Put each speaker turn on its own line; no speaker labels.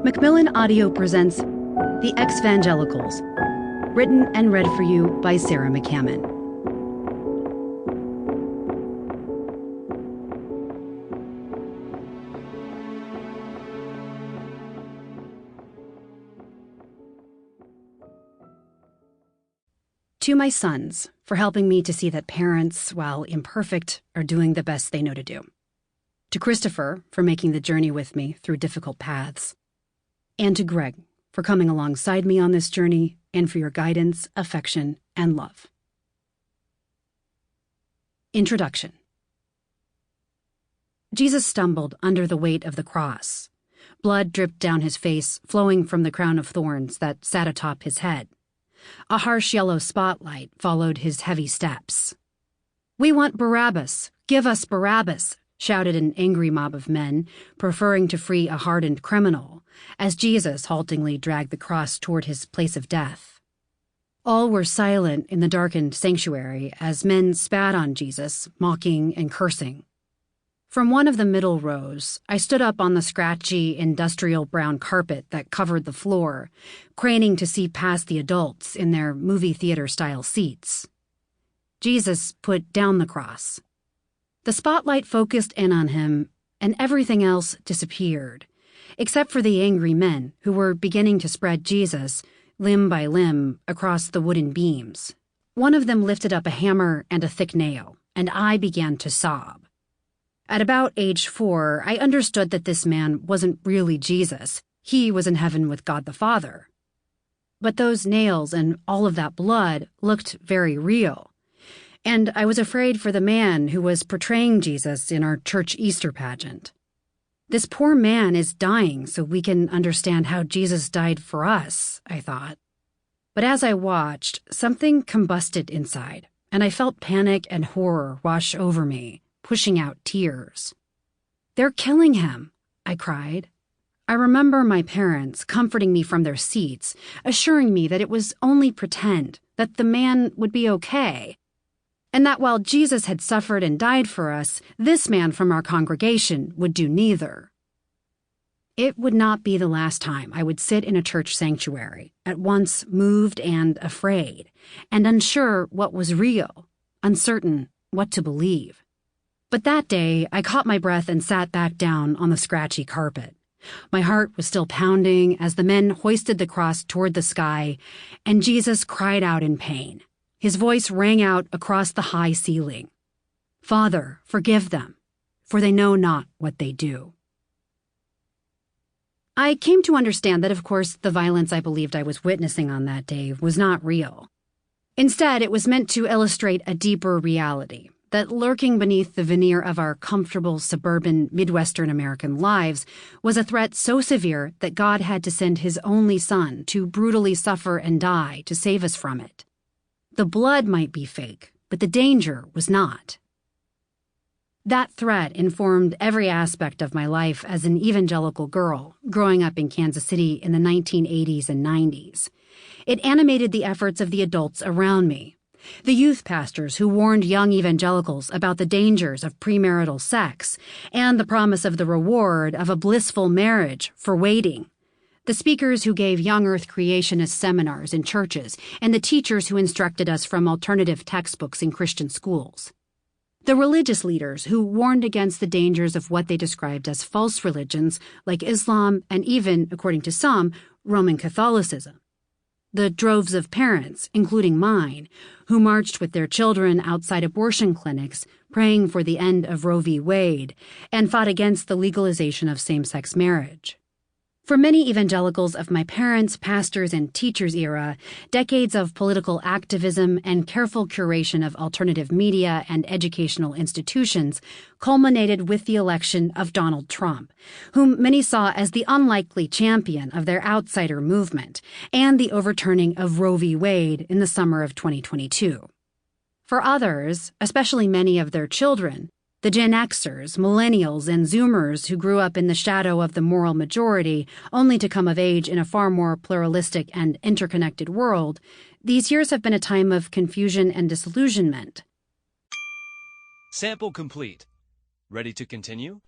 Macmillan Audio presents The Exvangelicals, written and read for you by Sarah Mccammon. To my sons, for helping me to see that parents, while imperfect, are doing the best they know to do. To Christopher, for making the journey with me through difficult paths. And to Greg, for coming alongside me on this journey and for your guidance, affection, and love. Introduction. Jesus stumbled under the weight of the cross. Blood dripped down his face, flowing from the crown of thorns that sat atop his head. A harsh yellow spotlight followed his heavy steps. "We want Barabbas! Give us Barabbas!" shouted an angry mob of men, preferring to free a hardened criminal, as Jesus haltingly dragged the cross toward his place of death. All were silent in the darkened sanctuary as men spat on Jesus, mocking and cursing. From one of the middle rows, I stood up on the scratchy, industrial brown carpet that covered the floor, craning to see past the adults in their movie theater-style seats. Jesus put down the cross. The spotlight focused in on him, and everything else disappeared, except for the angry men who were beginning to spread Jesus, limb by limb, across the wooden beams. One of them lifted up a hammer and a thick nail, and I began to sob. At about age 4, I understood that this man wasn't really Jesus. He was in heaven with God the Father. But those nails and all of that blood looked very real. And I was afraid for the man who was portraying Jesus in our church Easter pageant. This poor man is dying so we can understand how Jesus died for us, I thought. But as I watched, something combusted inside, and I felt panic and horror wash over me, pushing out tears. "They're killing him," I cried. I remember my parents comforting me from their seats, assuring me that it was only pretend, that the man would be okay, and that while Jesus had suffered and died for us, this man from our congregation would do neither. It would not be the last time I would sit in a church sanctuary, at once moved and afraid, and unsure what was real, uncertain what to believe. But that day, I caught my breath and sat back down on the scratchy carpet. My heart was still pounding as the men hoisted the cross toward the sky, and Jesus cried out in pain. His voice rang out across the high ceiling. "Father, forgive them, for they know not what they do." I came to understand that, of course, the violence I believed I was witnessing on that day was not real. Instead, it was meant to illustrate a deeper reality, that lurking beneath the veneer of our comfortable suburban Midwestern American lives was a threat so severe that God had to send his only son to brutally suffer and die to save us from it. The blood might be fake, but the danger was not. That threat informed every aspect of my life as an evangelical girl growing up in Kansas City in the 1980s and 90s. It animated the efforts of the adults around me, the youth pastors who warned young evangelicals about the dangers of premarital sex and the promise of the reward of a blissful marriage for waiting, the speakers who gave young earth creationist seminars in churches, and the teachers who instructed us from alternative textbooks in Christian schools. The religious leaders who warned against the dangers of what they described as false religions like Islam and even, according to some, Roman Catholicism. The droves of parents, including mine, who marched with their children outside abortion clinics, praying for the end of Roe v. Wade, and fought against the legalization of same-sex marriage. For many evangelicals of my parents', pastors', and teachers' era, decades of political activism and careful curation of alternative media and educational institutions culminated with the election of Donald Trump, whom many saw as the unlikely champion of their outsider movement, and the overturning of Roe v. Wade in the summer of 2022. For others, especially many of their children, the Gen Xers, Millennials, and Zoomers who grew up in the shadow of the moral majority only to come of age in a far more pluralistic and interconnected world, these years have been a time of confusion and disillusionment.
Sample complete. Ready to continue?